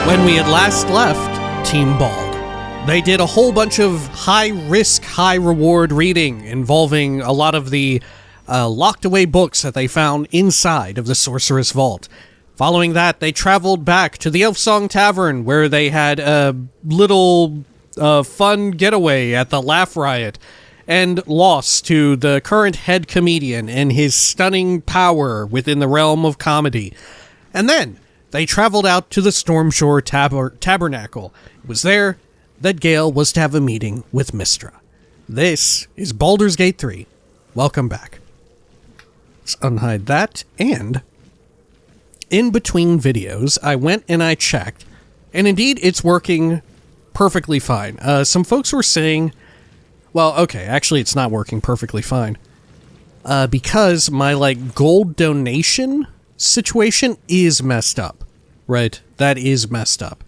When we had last left Team Bald, they did a whole bunch of high-risk, high-reward reading involving a lot of the locked-away books that they found inside of the Sorceress Vault. Following that, they traveled back to the Elfsong Tavern, where they had a little fun getaway at the Laugh Riot, and lost to the current head comedian and his stunning power within the realm of comedy. And then they traveled out to the Stormshore Tabernacle. It was there that Gale was to have a meeting with Mystra. This is Baldur's Gate 3. Welcome back. Let's unhide that, and in between videos, I went and I checked, and indeed, it's working perfectly fine. Some folks were saying, well, okay, actually, it's not working perfectly fine, because my, gold donation situation is messed up, right? That is messed up.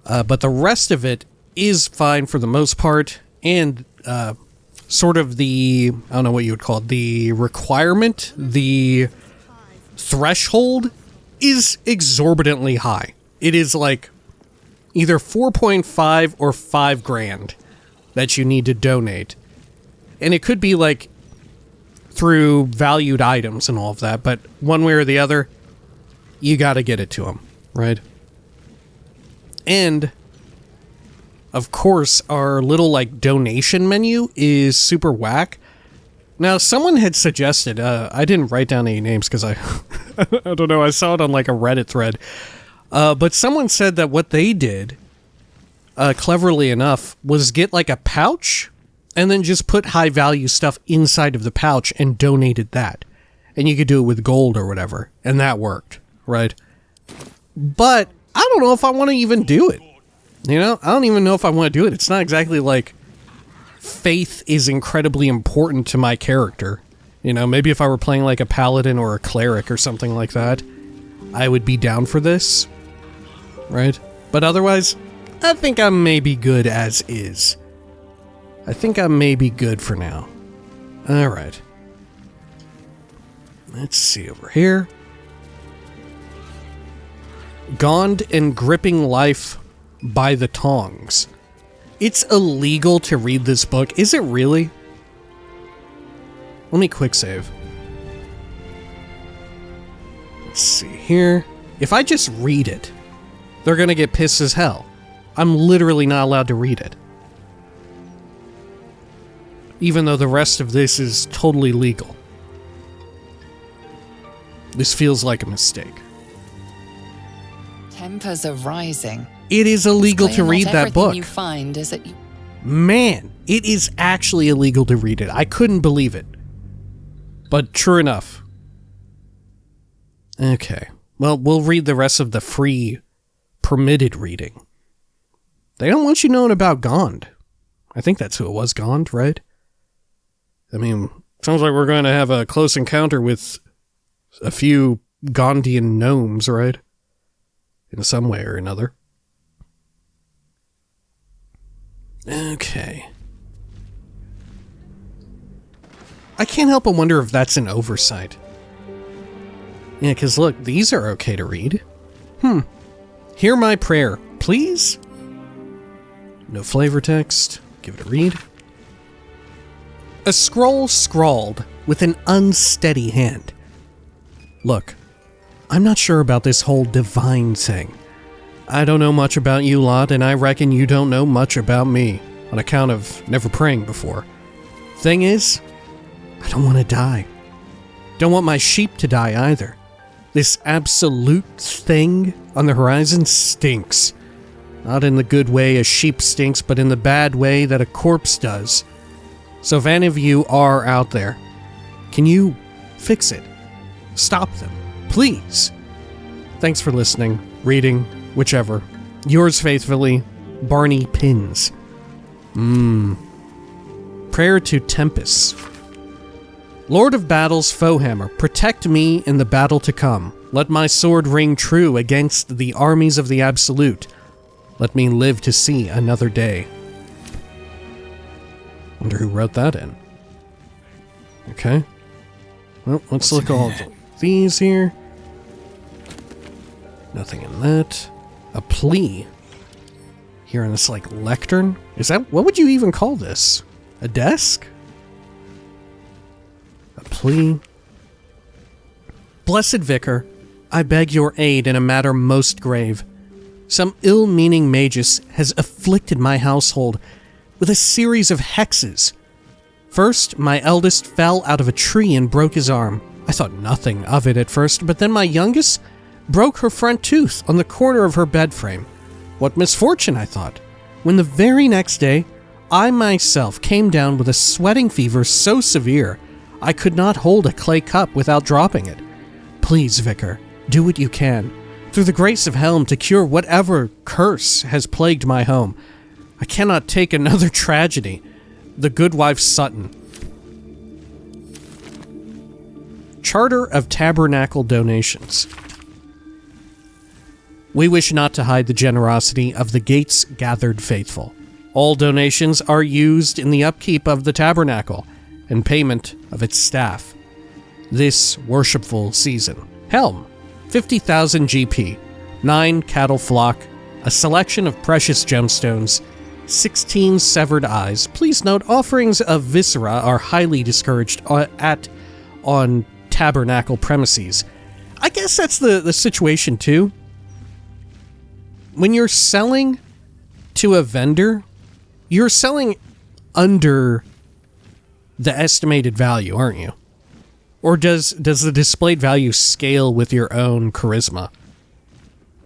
But the rest of it is fine for the most part, and sort of the, I don't know what you would call it, the requirement, the threshold is exorbitantly high. It is either 4.5 or 5 grand that you need to donate. And it could be through valued items and all of that, but one way or the other, you gotta get it to them, right? And of course, our little donation menu is super whack. Now, someone had suggested, I didn't write down any names because I don't know, I saw it on a Reddit thread. But someone said that what they did, cleverly enough, was get a pouch and then just put high value stuff inside of the pouch and donated that. And you could do it with gold or whatever. And that worked, right? But I don't know if I want to even do it. You know, I don't even know if I want to do it. It's not exactly faith is incredibly important to my character. You know, maybe if I were playing a paladin or a cleric or something like that, I would be down for this, right? But otherwise, I think I may be good as is. I think I may be good for now. Alright. Let's see over here. Gond and Gripping Life by the Tongs. It's illegal to read this book. Is it really? Let me quick save. Let's see here. If I just read it, they're gonna get pissed as hell. I'm literally not allowed to read it. Even though the rest of this is totally legal. This feels like a mistake. Tempers are rising. It is illegal to read that book. You find is that Man, it is actually illegal to read it. I couldn't believe it. But true enough. Okay. Well, we'll read the rest of the free, permitted reading. They don't want you knowing about Gond. I think that's who it was, Gond, right? I mean, sounds like we're going to have a close encounter with a few Gondian gnomes, right? In some way or another. Okay. I can't help but wonder if that's an oversight. Yeah, because look, these are okay to read. Hear my prayer, please? No flavor text. Give it a read. A scroll scrawled with an unsteady hand. Look, I'm not sure about this whole divine thing. I don't know much about you lot, and I reckon you don't know much about me, on account of never praying before. Thing is, I don't want to die. Don't want my sheep to die either. This absolute thing on the horizon stinks. Not in the good way a sheep stinks, but in the bad way that a corpse does. So if any of you are out there, can you fix it? Stop them, please. Thanks for listening, reading, whichever. Yours faithfully, Barney Pins. Prayer to Tempest. Lord of Battles, Foehammer, protect me in the battle to come. Let my sword ring true against the armies of the Absolute. Let me live to see another day. Wonder who wrote that in. Okay. Well, let's look at all these here. Nothing in that. a plea here in this, like, lectern. Is that, what would you even call this? A desk? A plea? Blessed Vicar, I beg your aid in a matter most grave. Some ill-meaning magus has afflicted my household with a series of hexes. First, my eldest fell out of a tree and broke his arm. I thought nothing of it at first, but then my youngest broke her front tooth on the corner of her bed frame. What misfortune, I thought, when the very next day, I myself came down with a sweating fever so severe I could not hold a clay cup without dropping it. Please, Vicar, do what you can, through the grace of Helm, to cure whatever curse has plagued my home. I cannot take another tragedy. The Goodwife Sutton. Charter of Tabernacle Donations. We wish not to hide the generosity of the Gates Gathered Faithful. All donations are used in the upkeep of the Tabernacle and payment of its staff. This worshipful season. Helm, 50,000 GP, 9 cattle flock, a selection of precious gemstones, 16 severed eyes. Please note, offerings of viscera are highly discouraged on Tabernacle premises. I guess that's the situation too. When you're selling to a vendor, you're selling under the estimated value, aren't you? Or does the displayed value scale with your own charisma?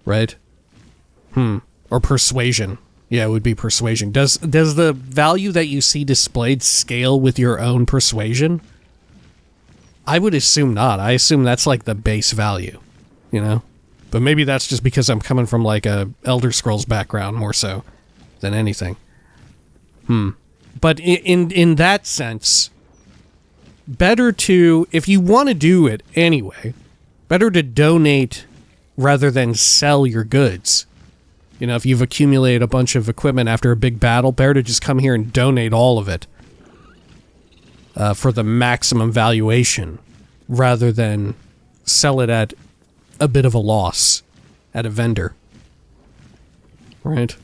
Right? Or persuasion. Yeah, it would be persuasion. Does the value that you see displayed scale with your own persuasion? I would assume not. I assume that's like the base value, you know? But maybe that's just because I'm coming from like a Elder Scrolls background more so than anything. But in that sense, better to, if you want to do it anyway, better to donate rather than sell your goods. You know, if you've accumulated a bunch of equipment after a big battle, better to just come here and donate all of it for the maximum valuation rather than sell it at a bit of a loss at a vendor. Right?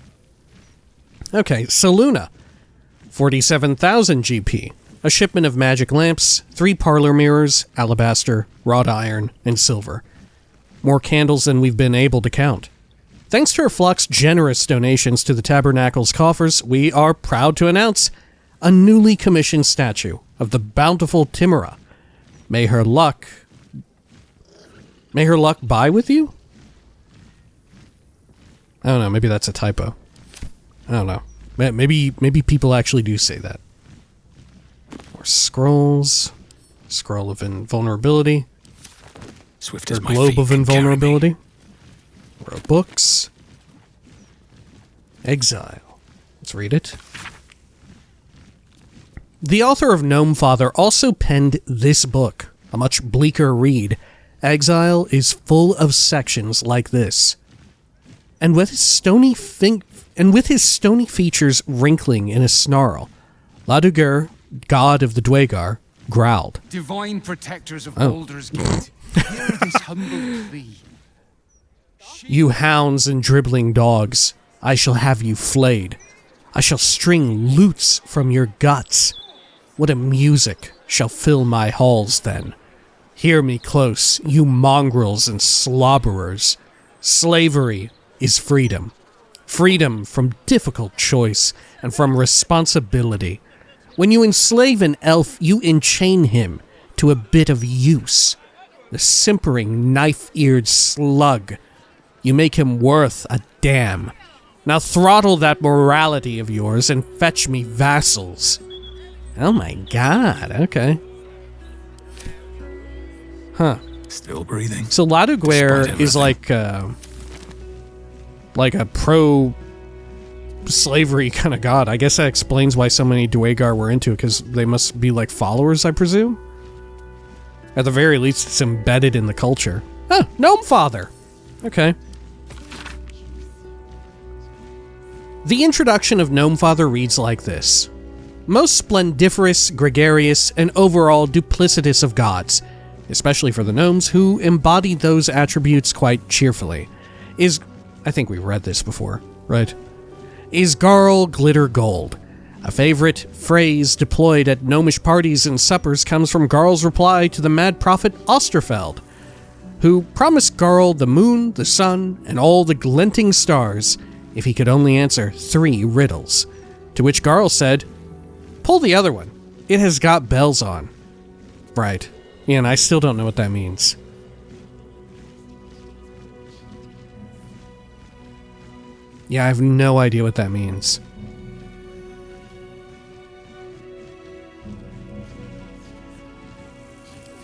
Okay, Saluna, 47,000 GP. A shipment of magic lamps, 3 parlor mirrors, alabaster, wrought iron, and silver. More candles than we've been able to count. Thanks to her flock's generous donations to the Tabernacle's coffers, we are proud to announce a newly commissioned statue of the bountiful Timora. May her luck buy with you? I don't know, maybe that's a typo. I don't know. Maybe people actually do say that. More scrolls. Scroll of Invulnerability. Swift Or as my Globe feet of can carry me. Invulnerability. More books. Exile. Let's read it. The author of Gnome Father also penned this book, a much bleaker read. Exile is full of sections like this. And with his stony features wrinkling in a snarl, Laduger, god of the Dwagar, growled. Divine protectors of Baldur's Gate, hear this humble plea. You hounds and dribbling dogs, I shall have you flayed. I shall string lutes from your guts. What a music shall fill my halls then. Hear me close, you mongrels and slobberers. Slavery is freedom. Freedom from difficult choice and from responsibility. When you enslave an elf, you enchain him to a bit of use. The simpering, knife-eared slug. You make him worth a damn. Now throttle that morality of yours and fetch me vassals. Oh my god, okay. Huh. Still breathing. So Laduguer is like a pro-slavery kind of god. I guess that explains why so many Dwagar were into it, because they must be like followers, I presume? At the very least, it's embedded in the culture. Oh, Gnome Father! Okay. The introduction of Gnome Father reads like this. Most splendiferous, gregarious, and overall duplicitous of gods, especially for the gnomes who embody those attributes quite cheerfully, is I think we read this before, right? Is Garl glitter gold? A favorite phrase deployed at gnomish parties and suppers comes from Garl's reply to the mad prophet Osterfeld, who promised Garl the moon, the sun, and all the glinting stars if he could only answer 3 riddles. To which Garl said, "Pull the other one. It has got bells on." Right. Yeah, and I still don't know what that means. Yeah, I have no idea what that means.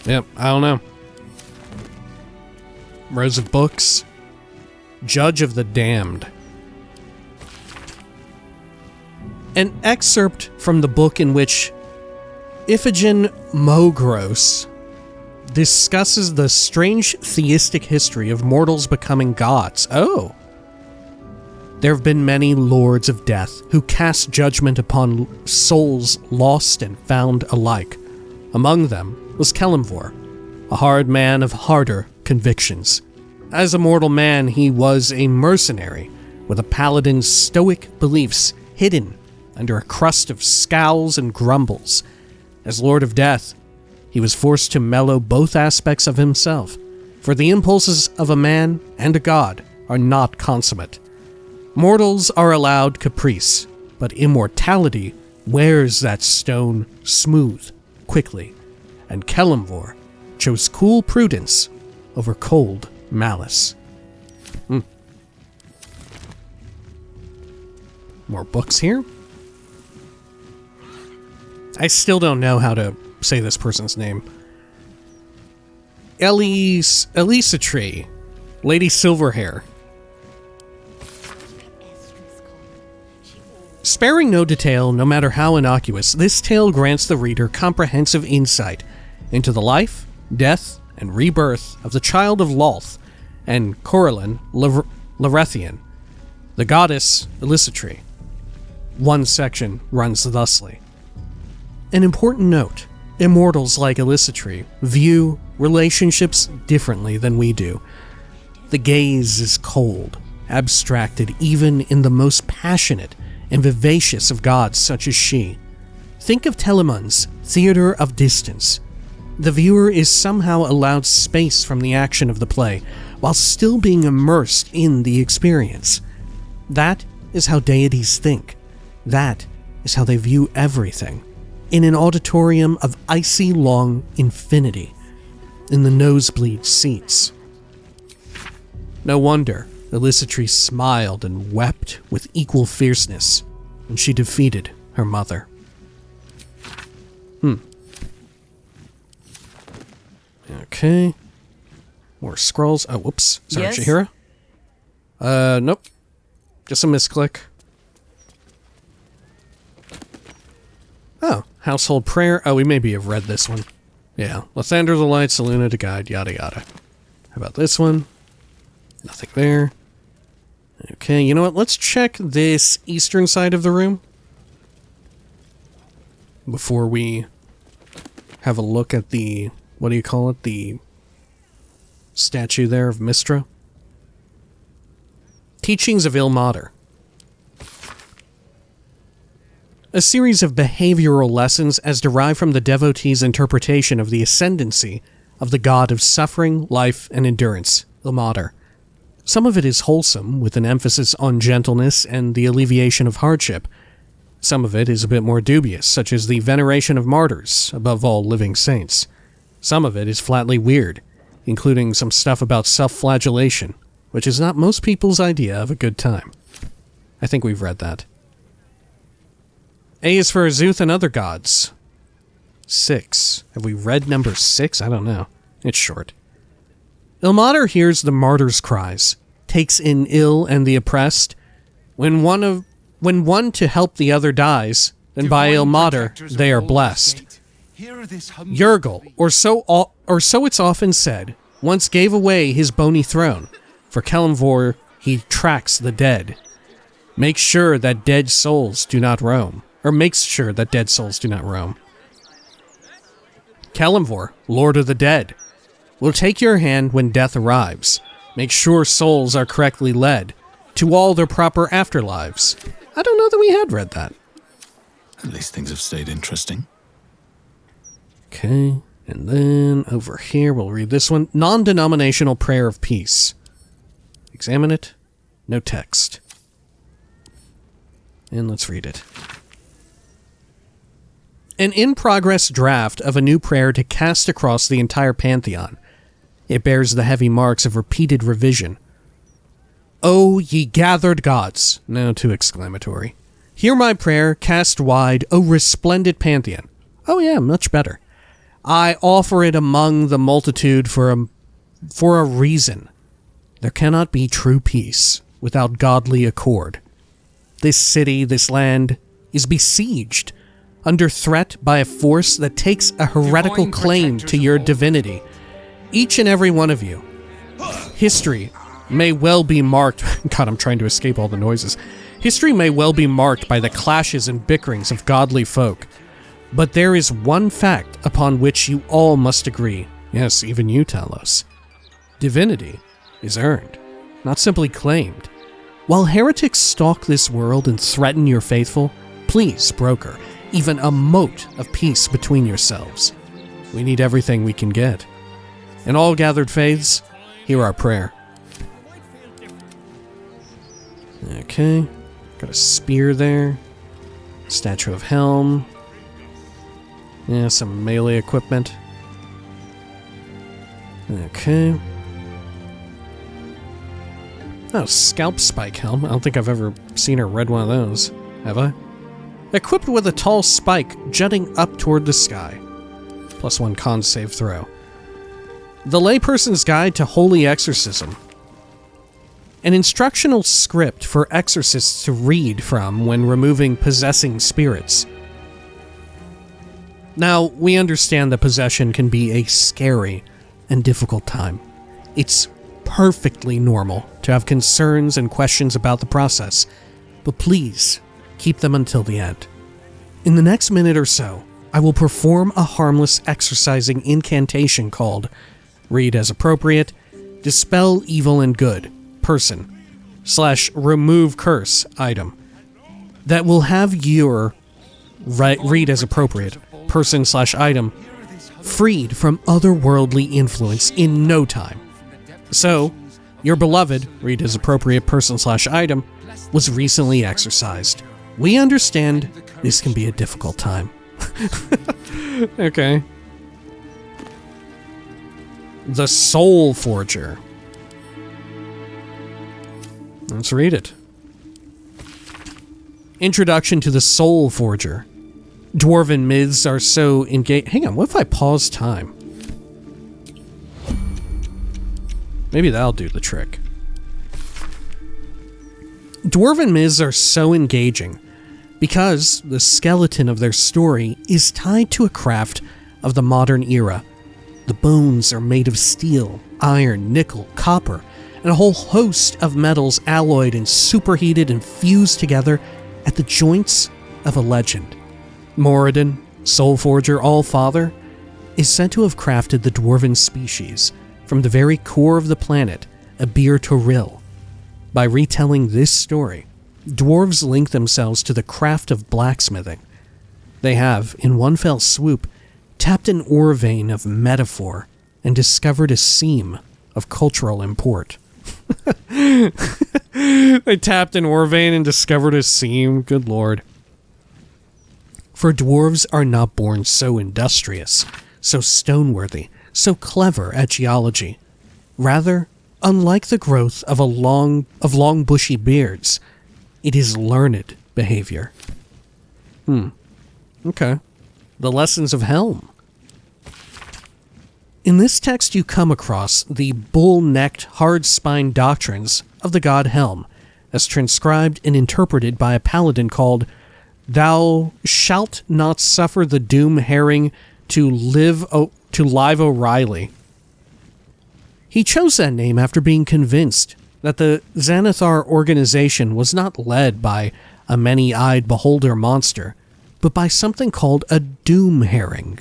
Yep, I don't know. Rows of books. Judge of the Damned. An excerpt from the book in which Iphigene Mogros discusses the strange theistic history of mortals becoming gods. Oh. There have been many lords of death who cast judgment upon souls lost and found alike. Among them was Kelemvor, a hard man of harder convictions. As a mortal man, he was a mercenary with a paladin's stoic beliefs hidden under a crust of scowls and grumbles. As Lord of Death, he was forced to mellow both aspects of himself, for the impulses of a man and a god are not consummate. Mortals are allowed caprice, but immortality wears that stone smooth, quickly, and Kelemvor chose cool prudence over cold malice. More books here. I still don't know how to say this person's name. Elisa Tree, Lady Silverhair. Sparing no detail, no matter how innocuous, this tale grants the reader comprehensive insight into the life, death, and rebirth of the child of Lolth and Corellin Larethian, the goddess Elisatri. One section runs thusly. An important note: immortals like Elisatri view relationships differently than we do. The gaze is cold, abstracted even in the most passionate and vivacious of gods such as she. Think of Telemann's Theatre of Distance. The viewer is somehow allowed space from the action of the play, while still being immersed in the experience. That is how deities think. That is how they view everything. In an auditorium of icy long infinity, in the nosebleed seats. No wonder Elisatri smiled and wept with equal fierceness when she defeated her mother. Okay. More scrolls. Oh, whoops. Sorry, Yes? Shahira. Nope. Just a misclick. Oh, household prayer. Oh, we maybe have read this one. Yeah. Lathander the Light, Seluna to guide, yada yada. How about this one? Nothing there. Okay, you know what? Let's check this eastern side of the room before we have a look at the, what do you call it? The statue there of Mystra. Teachings of Ilmater. A series of behavioral lessons as derived from the devotee's interpretation of the ascendancy of the god of suffering, life, and endurance, Ilmater. Some of it is wholesome, with an emphasis on gentleness and the alleviation of hardship. Some of it is a bit more dubious, such as the veneration of martyrs, above all living saints. Some of it is flatly weird, including some stuff about self-flagellation, which is not most people's idea of a good time. I think we've read that. A is for Azuth and other gods. 6. Have we read number 6? I don't know. It's short. Ilmater hears the martyr's cries, takes in ill and the oppressed. When one to help the other dies, then by Ilmater they are blessed. Yergel, or so it's often said, once gave away his bony throne. For Kelemvor he tracks the dead. Makes sure that dead souls do not roam. Kelemvor, Lord of the Dead, will take your hand when death arrives. Make sure souls are correctly led. to all their proper afterlives. I don't know that we had read that. At least things have stayed interesting. Okay, and then over here we'll read this one. Non-denominational prayer of peace. Examine it. No text. And let's read it. An in-progress draft of a new prayer to cast across the entire pantheon. It bears the heavy marks of repeated revision. O ye gathered gods, no too exclamatory. Hear my prayer, cast wide, O resplendent pantheon. Oh yeah, much better. I offer it among the multitude for a reason. There cannot be true peace without godly accord. This city, this land, is besieged, under threat by a force that takes a heretical claim to your divinity. Each and every one of you. History may well be marked... God, I'm trying to escape all the noises. History may well be marked by the clashes and bickerings of godly folk. But there is one fact upon which you all must agree. Yes, even you, Talos. Divinity is earned, not simply claimed. While heretics stalk this world and threaten your faithful, please, broker, even a mote of peace between yourselves. We need everything we can get. And all gathered faiths, hear our prayer. Okay, got a spear there. Statue of Helm. Yeah, some melee equipment. Okay. Oh, scalp spike helm. I don't think I've ever seen or read one of those. Have I? Equipped with a tall spike jutting up toward the sky. +1 con save throw. The Layperson's Guide to Holy Exorcism. An instructional script for exorcists to read from when removing possessing spirits. Now, we understand that possession can be a scary and difficult time. It's perfectly normal to have concerns and questions about the process, but please keep them until the end. In the next minute or so, I will perform a harmless exorcising incantation called, read as appropriate, Dispel Evil and Good, person, / remove curse, item, that will have your, read as appropriate, person / item, freed from otherworldly influence in no time. So, your beloved, read as appropriate, person / item, was recently exorcised. We understand this can be a difficult time. Okay. The Soul Forger. Let's read it. Introduction to the Soul Forger. Dwarven myths are so engaged. Hang on, what if I pause time? Maybe that'll do the trick. Dwarven myths are so engaging because the skeleton of their story is tied to a craft of the modern era. The bones are made of steel, iron, nickel, copper, and a whole host of metals alloyed and superheated and fused together at the joints of a legend. Moradin, Soul Forger All-Father, is said to have crafted the dwarven species from the very core of the planet, Abir Toril. By retelling this story, dwarves link themselves to the craft of blacksmithing. They have, in one fell swoop, tapped an ore vein of metaphor and discovered a seam of cultural import. They tapped an ore vein and discovered a seam. Good lord. For dwarves are not born so industrious, so stoneworthy, so clever at geology. Rather, unlike the growth of long bushy beards, it is learned behavior. Okay. The Lessons of Helm. In this text you come across the bull-necked, hard-spined doctrines of the god Helm, as transcribed and interpreted by a paladin called Thou shalt not suffer the doom herring to live O'Reilly. He chose that name after being convinced that the Xanathar organization was not led by a many-eyed beholder monster, but by something called a doom herring.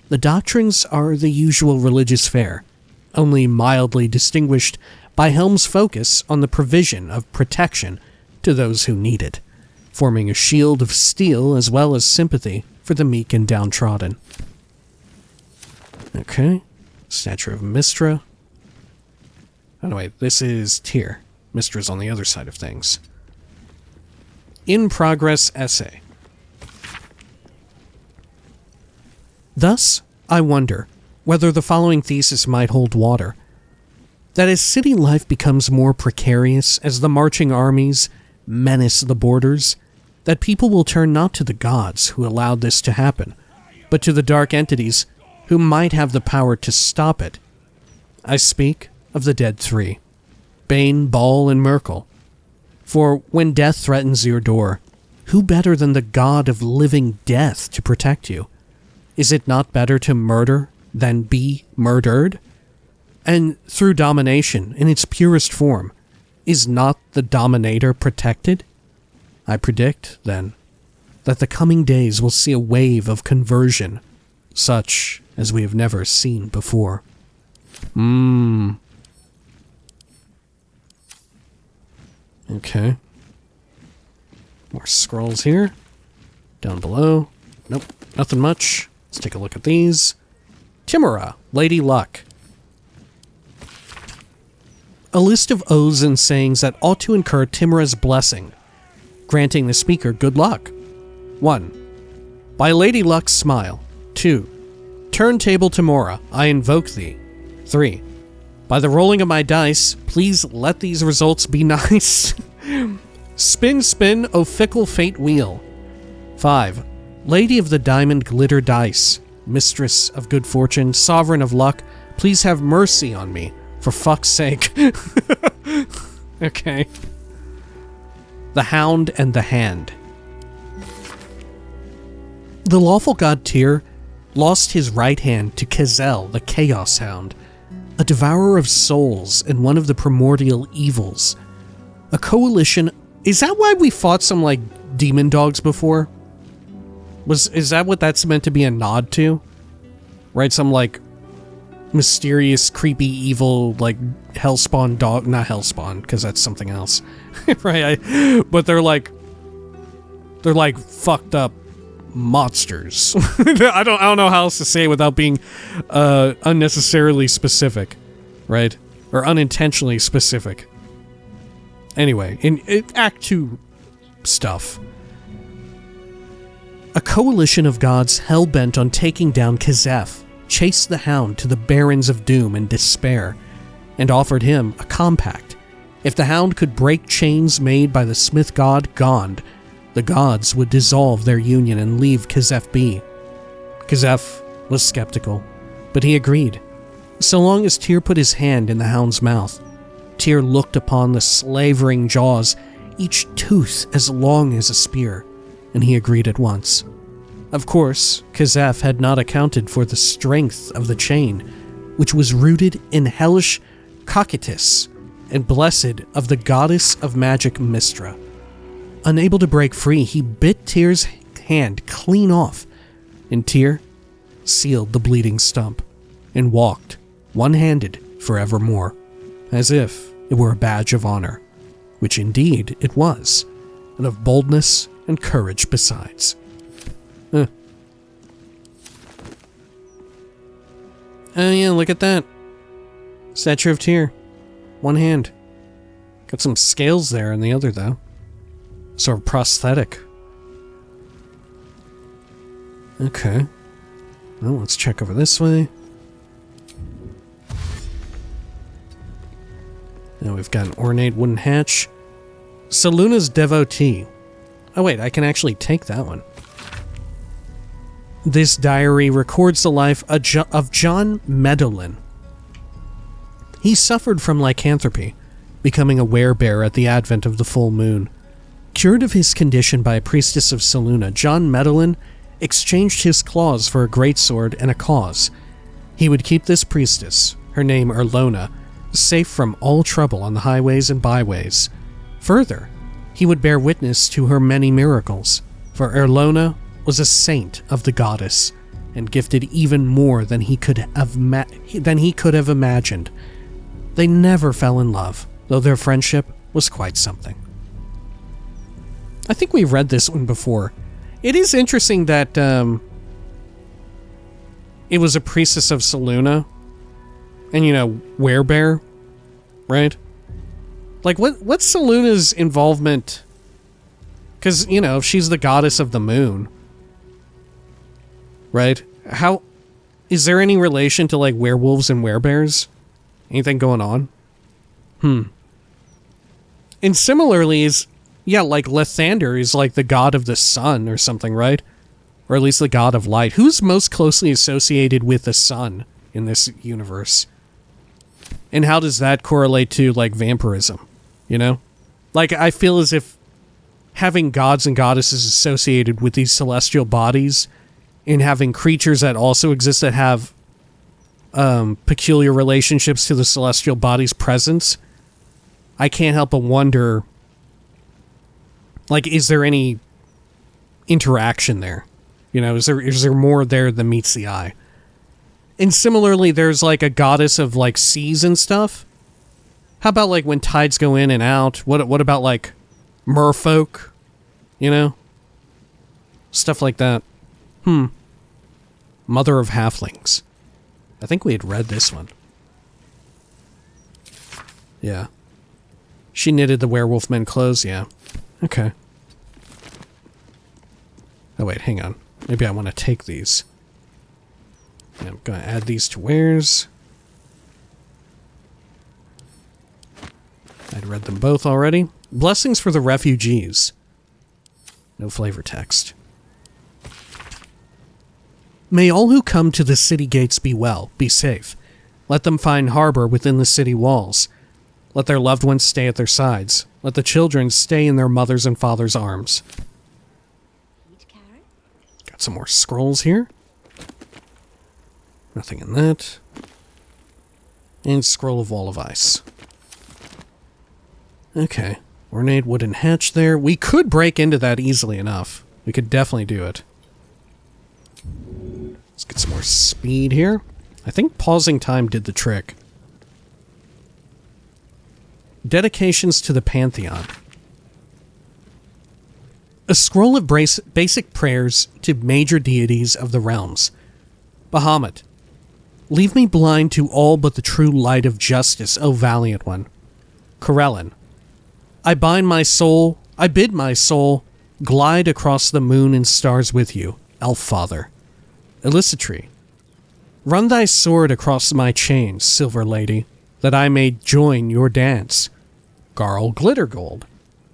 The doctrines are the usual religious fare. only mildly distinguished by Helm's focus on the provision of protection to those who need it, forming a shield of steel as well as sympathy for the meek and downtrodden. Okay, statue of Mystra. Anyway, this is Tyr. Mystra's on the other side of things. In progress essay. Thus, I wonder whether the following thesis might hold water. That as city life becomes more precarious as the marching armies menace the borders, that people will turn not to the gods who allowed this to happen, but to the dark entities who might have the power to stop it. I speak of the dead three, Bane, Bhaal, and Merkel. For when death threatens your door, who better than the god of living death to protect you? Is it not better to murder than be murdered? And through domination in its purest form, is not the dominator protected? I predict, then, that the coming days will see a wave of conversion, such as we have never seen before. Okay. More scrolls here. Down below. Nope, nothing much. Let's take a look at these. Timora, Lady Luck. A list of oaths and sayings that ought to incur Timora's blessing, granting the speaker good luck. 1. By Lady Luck's smile. 2. Turntable Timora, I invoke thee. 3. By the rolling of my dice, please let these results be nice. Spin, spin, O fickle fate wheel. 5. Lady of the diamond glitter dice, mistress of good fortune, sovereign of luck, please have mercy on me, for fuck's sake. Okay. The Hound and the Hand. The lawful god Tyr lost his right hand to Kazel, the Chaos Hound, a devourer of souls and one of the primordial evils. A coalition... Is that why we fought some, like, demon dogs before? Is that what that's meant to be a nod to? Right, some, like, mysterious, creepy, evil, like, hellspawn dog... Not hellspawn, because that's something else. Right, but they're like, fucked up monsters. I don't know how else to say it without being unnecessarily specific, right? Or unintentionally specific. Anyway, in Act 2 stuff. A coalition of gods hell-bent on taking down Kazeph chased the Hound to the Barrens of Doom and Despair, and offered him a compact. If the Hound could break chains made by the smith god Gond, the gods would dissolve their union and leave Kazeph be. Kazeph was skeptical, but he agreed. So long as Tyr put his hand in the Hound's mouth, Tyr looked upon the slavering jaws, each tooth as long as a spear, and he agreed at once. Of course, Kazeph had not accounted for the strength of the chain, which was rooted in hellish Cocytus and blessed of the goddess of magic Mystra. Unable to break free, he bit Tyr's hand clean off, and Tyr sealed the bleeding stump and walked, one-handed, forevermore, as if it were a badge of honor, which indeed it was, and of boldness and courage besides. Oh yeah, look at that. Statue of Tyr. One hand. Got some scales there in the other, though. Sort of prosthetic. Okay. Well, let's check over this way. Now we've got an ornate wooden hatch. Saluna's devotee. Oh wait, I can actually take that one. This diary records the life of John Medolin. He suffered from lycanthropy, becoming a werebear at the advent of the full moon. Cured of his condition by a priestess of Saluna, John Medolin exchanged his claws for a greatsword and a cause. He would keep this priestess, her name Erlona, safe from all trouble on the highways and byways. Further, he would bear witness to her many miracles, for Erlona was a saint of the goddess, and gifted even more than he could have imagined. They never fell in love, though their friendship was quite something. I think we read this one before. It is interesting that it was a priestess of Selûne, and werebear, right? Like, what's Selûne's involvement? Because, if she's the goddess of the moon, right? How is there any relation to, like, werewolves and werebears? Anything going on? And similarly like Lathander is like the god of the sun or something, right? Or at least the god of light. Who's most closely associated with the sun in this universe? And how does that correlate to, like, vampirism? Like, I feel as if having gods and goddesses associated with these celestial bodies and having creatures that also exist that have peculiar relationships to the celestial body's presence, I can't help but wonder, like, is there any interaction there? Is there more there than meets the eye? And similarly, there's, like, a goddess of, like, seas and stuff. How about, like, when tides go in and out? What about, like, merfolk? Stuff like that. Mother of halflings. I think we had read this one. Yeah. She knitted the werewolf men clothes, yeah. Okay. Oh wait, hang on. Maybe I want to take these. Yeah, I'm going to add these to wares. I'd read them both already. Blessings for the refugees. No flavor text. May all who come to the city gates be well, be safe. Let them find harbor within the city walls. Let their loved ones stay at their sides. Let the children stay in their mothers' and fathers' arms. Got some more scrolls here. Nothing in that. And scroll of wall of ice. Okay. Ornate wooden hatch there. We could break into that easily enough. We could definitely do it. Let's get some more speed here. I think pausing time did the trick. Dedications to the Pantheon. A scroll of basic prayers to major deities of the realms. Bahamut. Leave me blind to all but the true light of justice, O valiant one. Corellin. I bid my soul glide across the moon and stars with you, Elf Father. Elicitry. Run thy sword across my chains, Silver Lady, that I may join your dance. Garl Glittergold.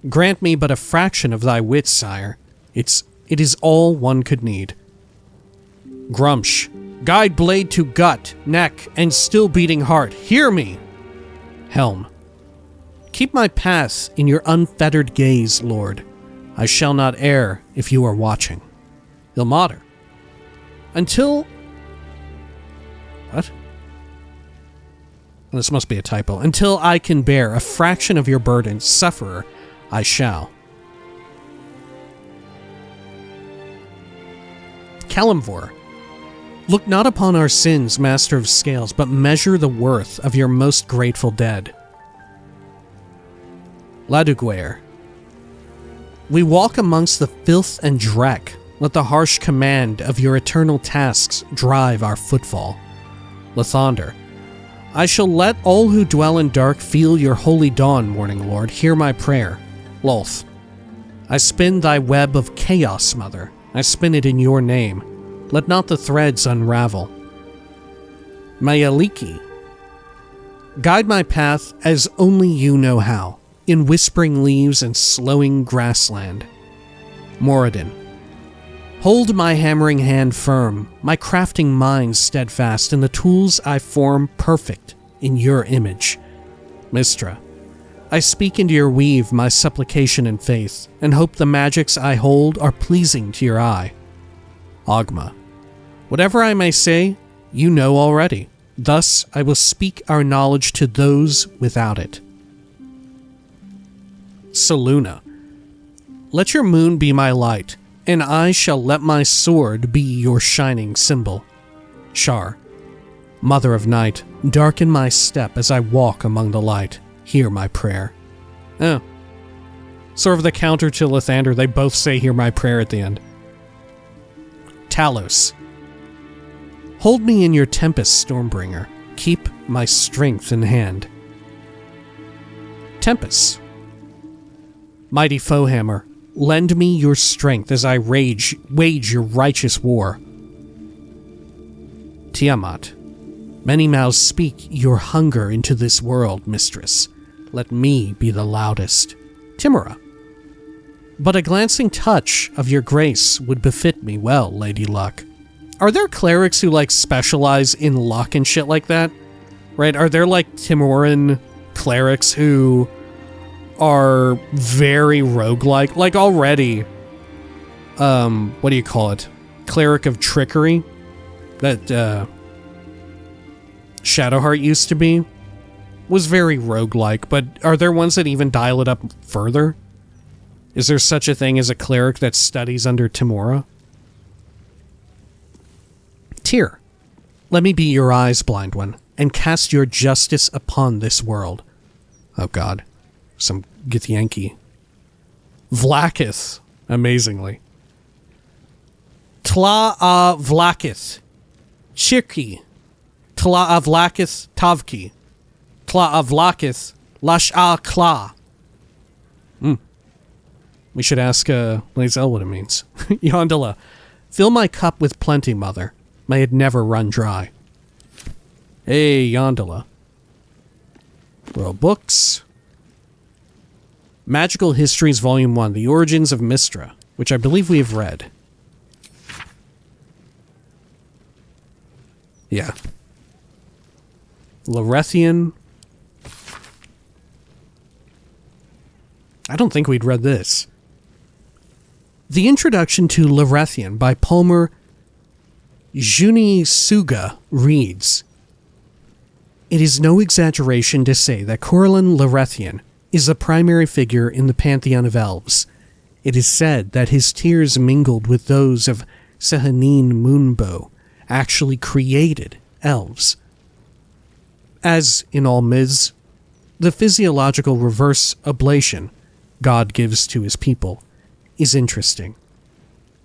Grant me but a fraction of thy wits, sire. It is all one could need. Grumsh. Guide blade to gut, neck, and still beating heart. Hear me! Helm. Keep my path in your unfettered gaze, Lord. I shall not err if you are watching. Ilmater. Until... What? This must be a typo. Until I can bear a fraction of your burden, sufferer, I shall. Kalimvor. Look not upon our sins, Master of Scales, but measure the worth of your most grateful dead. Laduguer. We walk amongst the filth and dreck. Let the harsh command of your eternal tasks drive our footfall. Lathander. I shall let all who dwell in dark feel your holy dawn, Morning Lord. Hear my prayer. Lolth. I spin thy web of chaos, Mother. I spin it in your name. Let not the threads unravel. Mayaliki. Guide my path as only you know how, in whispering leaves and slowing grassland. Moradin. Hold my hammering hand firm, my crafting mind steadfast, and the tools I form perfect in your image. Mystra. I speak into your weave my supplication and faith, and hope the magics I hold are pleasing to your eye. Ogma. Whatever I may say, you know already. Thus I will speak our knowledge to those without it. Selûne. Let your moon be my light. and I shall let my sword be your shining symbol. Shar, Mother of Night, darken my step as I walk among the light. Hear my prayer. Oh. Sort of the counter to Lathander, they both say hear my prayer at the end. Talos. Hold me in your tempest, Stormbringer. Keep my strength in hand. Tempest. Mighty Foehammer, lend me your strength as I wage your righteous war. Tiamat. Many mouths speak your hunger into this world, mistress. Let me be the loudest. Timora. But a glancing touch of your grace would befit me well, Lady Luck. Are there clerics who, like, specialize in luck and shit like that? Right? Are there, like, Timoran clerics who are very roguelike? Like, already, what do you call it? Cleric of Trickery? That, Shadowheart used to be? Was very roguelike, but are there ones that even dial it up further? Is there such a thing as a cleric that studies under Timora? Tyr, let me be your eyes, blind one, and cast your justice upon this world. Oh god, some Githyanki. Vlakith, amazingly. Tla Vlakith. Chirki. Tla Vlakith Tavki. Tla Vlakith Lash Kla. We should ask Lazel what it means. Yondala. Fill my cup with plenty, mother. May it never run dry. Hey, Yondala. World Books. Magical Histories Volume 1, The Origins of Mystra, which I believe we have read. Yeah. Larethian. I don't think we'd read this. The Introduction to Larethian by Palmer Junisuga reads, It is no exaggeration to say that Corlin Larethian is the primary figure in the pantheon of elves. It is said that his tears mingled with those of Sehanine Moonbow actually created elves. As in all myths, the physiological reverse oblation God gives to his people is interesting.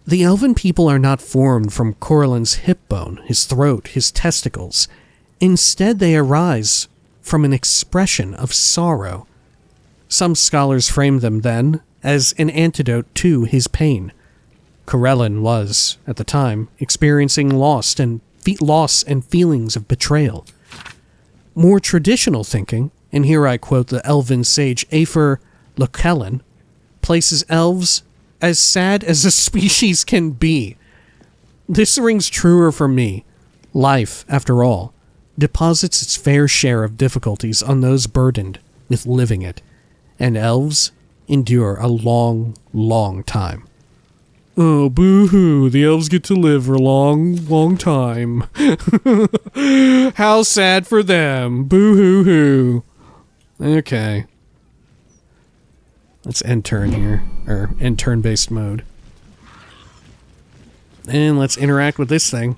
The elven people are not formed from Corlin's hip bone, his throat, his testicles. Instead, they arise from an expression of sorrow. Some scholars frame them, then, as an antidote to his pain. Corellin was, at the time, experiencing loss and feelings of betrayal. More traditional thinking, and here I quote the elven sage Afer Lokellen, places elves as sad as a species can be. This rings truer for me. Life, after all, deposits its fair share of difficulties on those burdened with living it, and elves endure a long, long time. Oh, boo-hoo, the elves get to live for a long, long time. How sad for them. Boo-hoo-hoo. Okay. Let's end turn here, or end turn-based mode. And let's interact with this thing.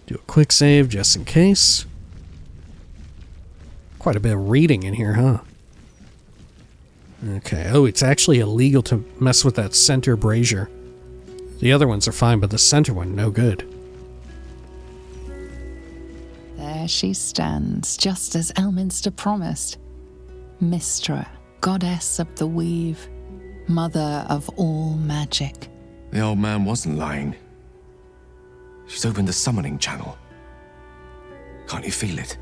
Do a quick save just in case. Quite a bit of reading in here, huh? Okay, oh, it's actually illegal to mess with that center brazier. The other ones are fine, but the center one, no good. There she stands, just as Elminster promised. Mystra, goddess of the weave, mother of all magic. The old man wasn't lying. She's opened the summoning channel. Can't you feel it?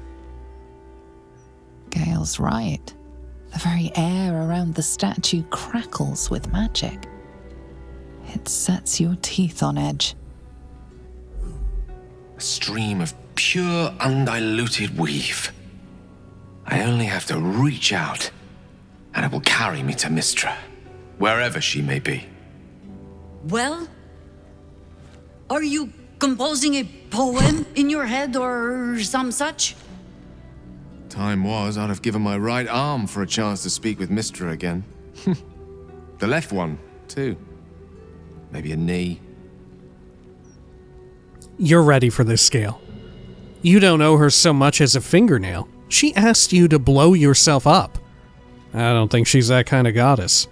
Gale's right. The very air around the statue crackles with magic. It sets your teeth on edge. A stream of pure, undiluted weave. I only have to reach out, and it will carry me to Mystra, wherever she may be. Well? Are you composing a poem in your head or some such? Time was, I'd have given my right arm for a chance to speak with Mystra again. The left one too. Maybe a knee. You're ready for this, Gale. You don't owe her so much as a fingernail. She asked you to blow yourself up. I don't think she's that kind of goddess.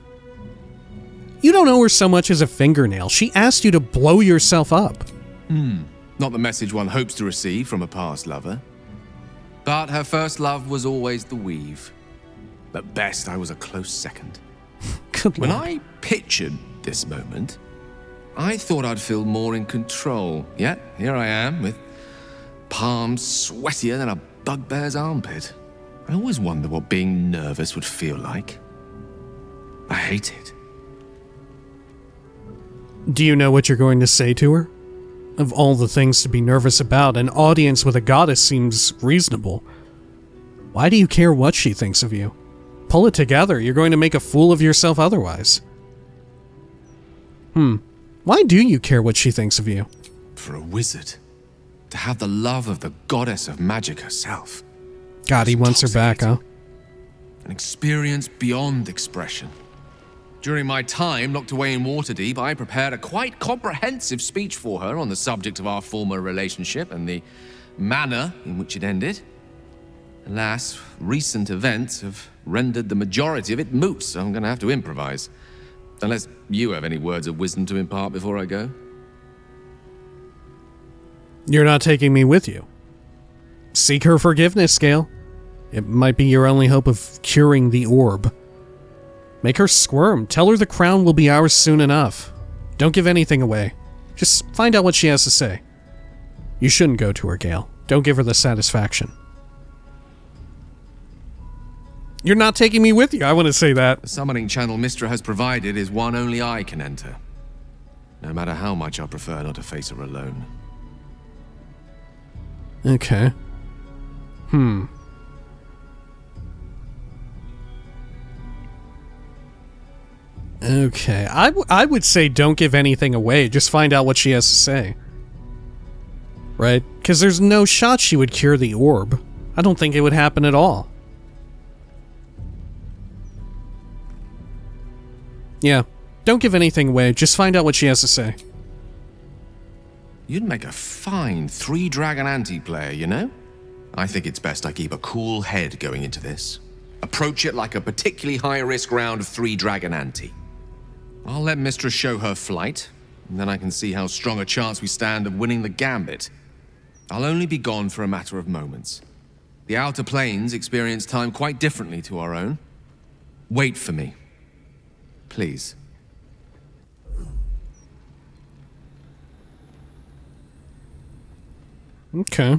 You don't owe her so much as a fingernail. She asked you to blow yourself up. Not the message one hopes to receive from a past lover. But her first love was always the weave. At best, I was a close second. Good When Lord. I pictured this moment, I thought I'd feel more in control. Yet, here I am, with palms sweatier than a bugbear's armpit. I always wonder what being nervous would feel like. I hate it. Do you know what you're going to say to her? Of all the things to be nervous about, an audience with a goddess seems reasonable. Why do you care what she thinks of you? Pull it together, you're going to make a fool of yourself otherwise. Why do you care what she thinks of you? For a wizard, to have the love of the goddess of magic herself. God, he wants her back, huh? An experience beyond expression. During my time locked away in Waterdeep, I prepared a quite comprehensive speech for her on the subject of our former relationship and the manner in which it ended. Alas, recent events have rendered the majority of it moot, so I'm going to have to improvise. Unless you have any words of wisdom to impart before I go. You're not taking me with you. Seek her forgiveness, Gale. It might be your only hope of curing the orb. Make her squirm. Tell her the crown will be ours soon enough. Don't give anything away. Just find out what she has to say. You shouldn't go to her, Gale. Don't give her the satisfaction. You're not taking me with you. I want to say that. The summoning channel Mystra has provided is one only I can enter. No matter how much I prefer not to face her alone. Okay. Okay. I would say don't give anything away. Just find out what she has to say. Right? Because there's no shot she would cure the orb. I don't think it would happen at all. Yeah. Don't give anything away. Just find out what she has to say. You'd make a fine 3-dragon anti-player, you know? I think it's best I keep a cool head going into this. Approach it like a particularly high-risk round of 3-dragon ante. I'll let Mystra show her flight, and then I can see how strong a chance we stand of winning the gambit. I'll only be gone for a matter of moments. The Outer Planes experience time quite differently to our own. Wait for me. Please. Okay.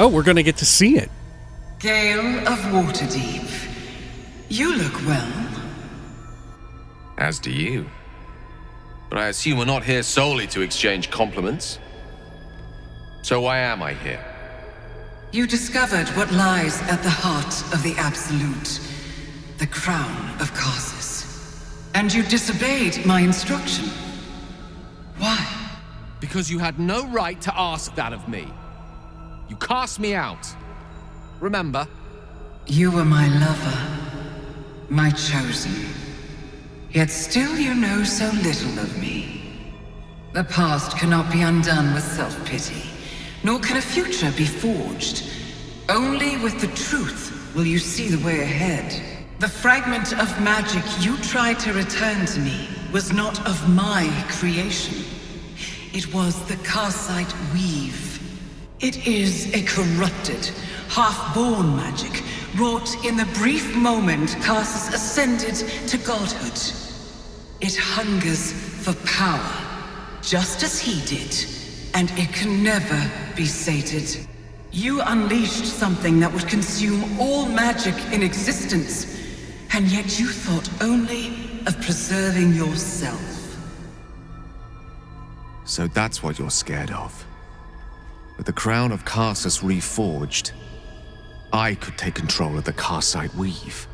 Oh, we're gonna get to see it. Gale of Waterdeep, you look well. As do you. But I assume we're not here solely to exchange compliments. So why am I here? You discovered what lies at the heart of the Absolute, the crown of Karsus. And you disobeyed my instruction. Why? Because you had no right to ask that of me. You cast me out. Remember? You were my lover, my chosen. Yet still you know so little of me. The past cannot be undone with self-pity, nor can a future be forged. Only with the truth will you see the way ahead. The fragment of magic you tried to return to me was not of my creation. It was the Karsite weave. It is a corrupted, half-born magic, wrought in the brief moment Karsus ascended to godhood. It hungers for power, just as he did, and it can never be sated. You unleashed something that would consume all magic in existence, and yet you thought only of preserving yourself. So that's what you're scared of. With the crown of Karsus reforged, I could take control of the Karsite weave.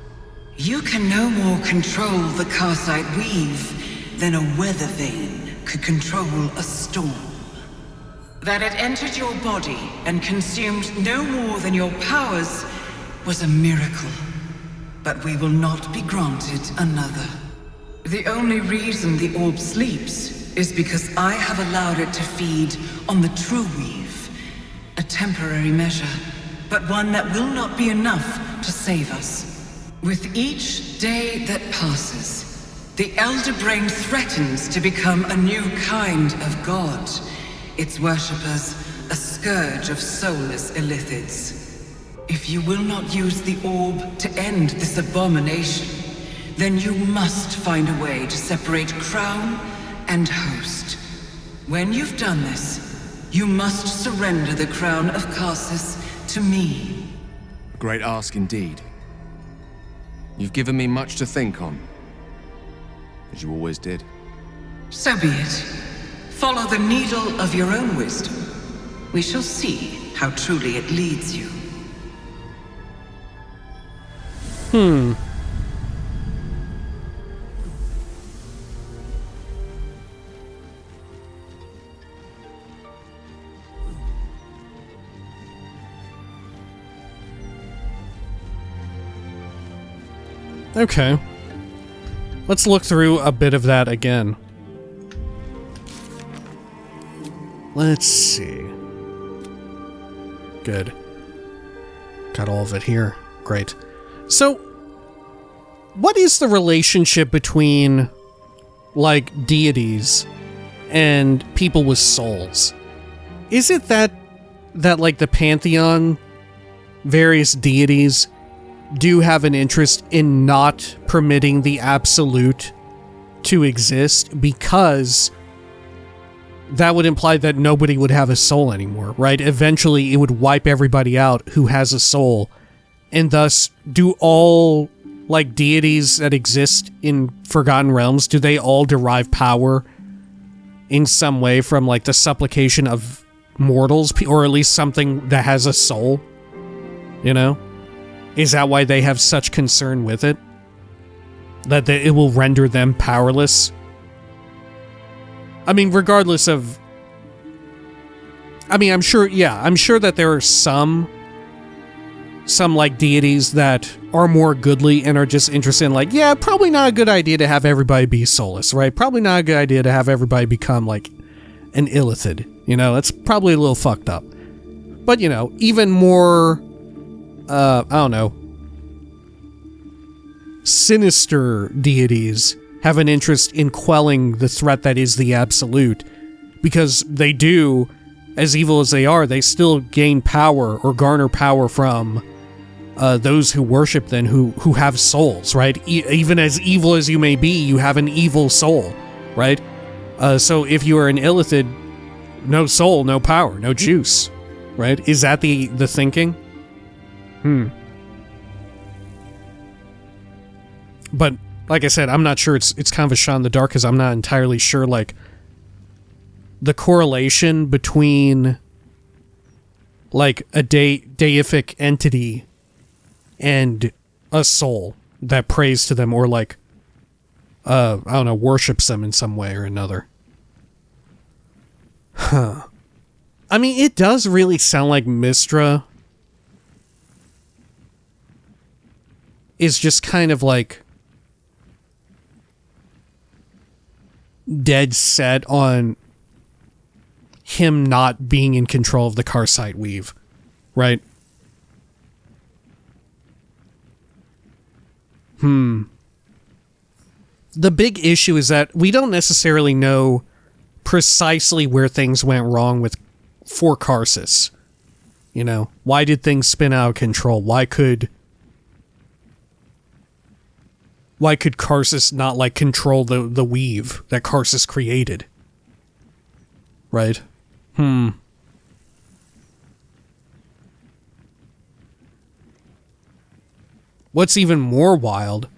You can no more control the Karsite weave than a weather vane. could control a storm. That it entered your body and consumed no more than your powers was a miracle. But we will not be granted another. The only reason the orb sleeps is because I have allowed it to feed on the true weave. A temporary measure, but one that will not be enough to save us. With each day that passes, the Elder Brain threatens to become a new kind of god. Its worshippers, a scourge of soulless illithids. If you will not use the orb to end this abomination, then you must find a way to separate crown and host. When you've done this, you must surrender the crown of Karsus to me. A great ask indeed. You've given me much to think on, as you always did. So be it. Follow the needle of your own wisdom. We shall see how truly it leads you. Okay. Let's look through a bit of that again. Let's see. Good. Got all of it here. Great. So, what is the relationship between, like, deities and people with souls? Is it that like, the pantheon, various deities, do have an interest in not permitting the absolute to exist because that would imply that nobody would have a soul anymore, right? Eventually, it would wipe everybody out who has a soul, and thus, do all, like, deities that exist in Forgotten Realms, do they all derive power in some way from, like, the supplication of mortals, or at least something that has a soul? You know? Is that why they have such concern with it? That it will render them powerless? I mean, regardless of... I mean, I'm sure that there are some like deities that are more goodly and are just interested in like, yeah, probably not a good idea to have everybody be soulless, right? Probably not a good idea to have everybody become like an illithid, you know? That's probably a little fucked up. But, you know, even more, I don't know, sinister deities have an interest in quelling the threat that is the absolute, because they do, as evil as they are, they still gain power or garner power from those who worship them, who have souls, right? Even as evil as you may be, you have an evil soul, right? So if you are an illithid, no soul, no power, no juice, right? Is that the thinking? But like I said, I'm not sure. It's kind of a shot in the dark because I'm not entirely sure, like, the correlation between, like, a deific entity and a soul that prays to them or, like, I don't know, worships them in some way or another. Huh. I mean, it does really sound like Mystra is just kind of, like, dead set on him not being in control of the Karsite weave, right? The big issue is that we don't necessarily know precisely where things went wrong for Karsus. You know, why did things spin out of control? Why could Karsus not, like, control the weave that Karsus created? Right? What's even more wild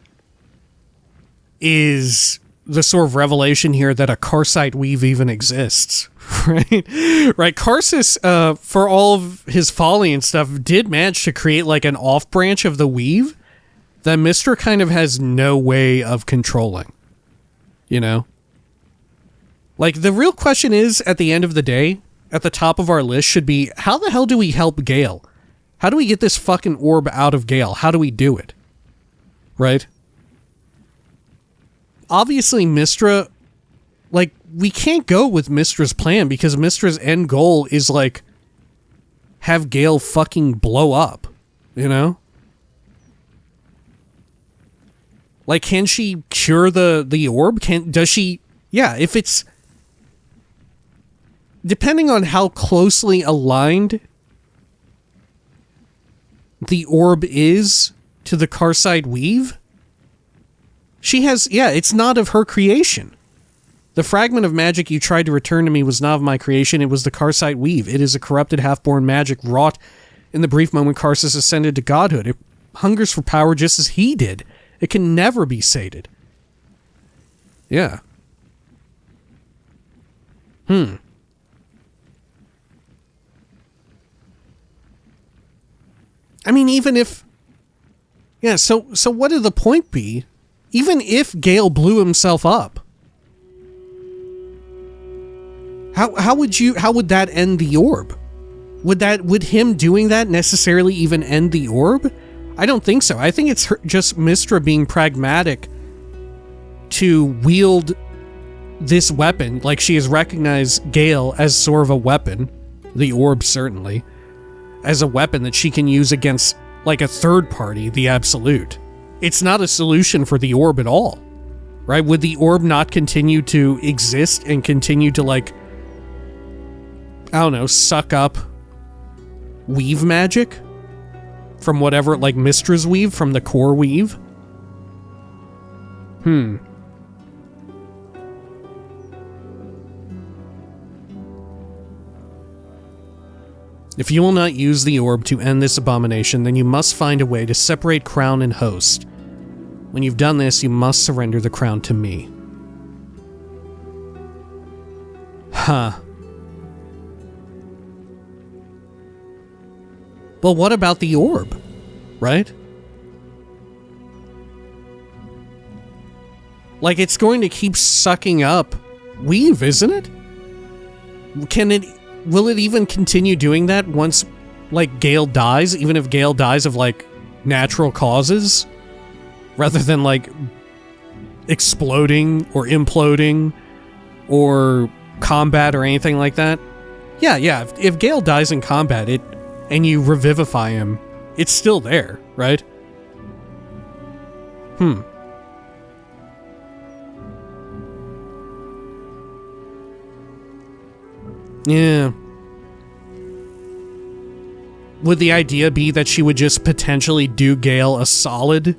is the sort of revelation here that a Karsite weave even exists, right? Right, Karsus, for all of his folly and stuff, did manage to create, like, an off-branch of the weave that Mystra kind of has no way of controlling, you know? Like, the real question is, at the end of the day, at the top of our list should be, how the hell do we help Gale? How do we get this fucking orb out of Gale? How do we do it? Right? Obviously, Mystra, like, we can't go with Mystra's plan because Mystra's end goal is, like, have Gale fucking blow up, you know? Like, can she cure the orb? Does she... Yeah, if it's... Depending on how closely aligned the orb is to the Karside Weave, she has... Yeah, it's not of her creation. The fragment of magic you tried to return to me was not of my creation, it was the Karside Weave. It is a corrupted half-born magic wrought in the brief moment Karsus ascended to godhood. It hungers for power just as he did. It can never be sated. Yeah. I mean, even if... Yeah, so what would the point be? Even if Gale blew himself up, how would that end the orb? Would him doing that necessarily even end the orb? I don't think so. I think it's just Mystra being pragmatic to wield this weapon. Like, she has recognized Gale as sort of a weapon, the orb certainly, as a weapon that she can use against, like, a third party, the Absolute. It's not a solution for the orb at all, right? Would the orb not continue to exist and continue to, like, I don't know, suck up weave magic from whatever, like Mystra's weave, from the core weave? If you will not use the orb to end this abomination, then you must find a way to separate crown and host. When you've done this, you must surrender the crown to me. Huh. Well, what about the orb, right? Like, it's going to keep sucking up weave, isn't it? Will it even continue doing that once, like, Gale dies, even if Gale dies of, like, natural causes? Rather than, like, exploding or imploding or combat or anything like that? Yeah, if Gale dies in combat, and you revivify him, it's still there, right? Yeah. Would the idea be that she would just potentially do Gale a solid